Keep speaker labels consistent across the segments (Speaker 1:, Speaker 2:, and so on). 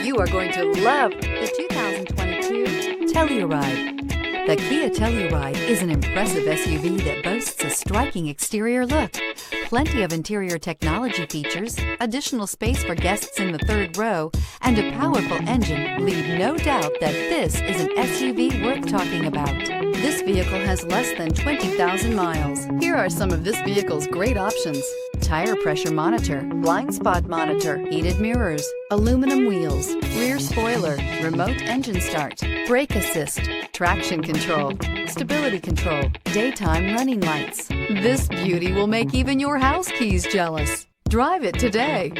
Speaker 1: You are going to love the 2022 Telluride. The Kia Telluride is an impressive SUV that boasts a striking exterior look, plenty of interior technology features, additional space for guests in the third row, and a powerful engine leave no doubt that this is an SUV worth talking about. This vehicle has less than 20,000 miles. Here are some of this vehicle's great options: tire pressure monitor, blind spot monitor, heated mirrors, aluminum wheels, rear spoiler, remote engine start, brake assist, traction control, stability control, daytime running lights. This beauty will make even your house keys jealous. Drive it today.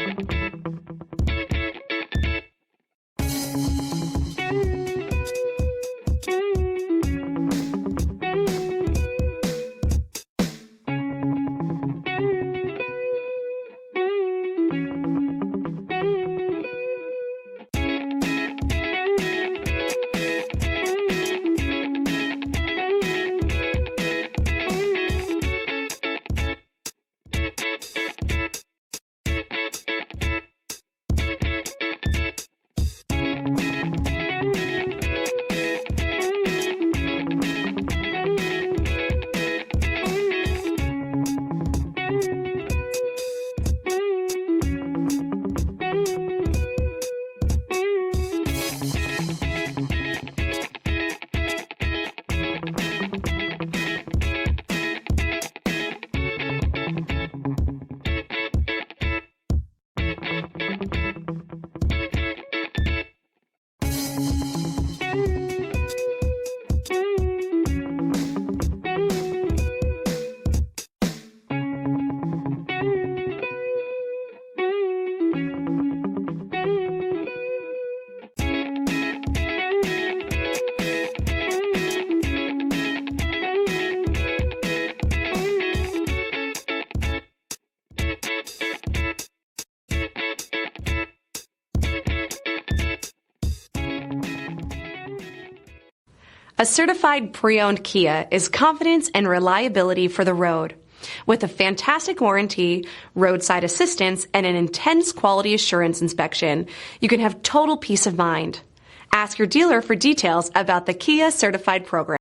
Speaker 2: A certified pre-owned Kia is confidence and reliability for the road. With a fantastic warranty, roadside assistance, and an intense quality assurance inspection, you can have total peace of mind. Ask your dealer for details about the Kia Certified program.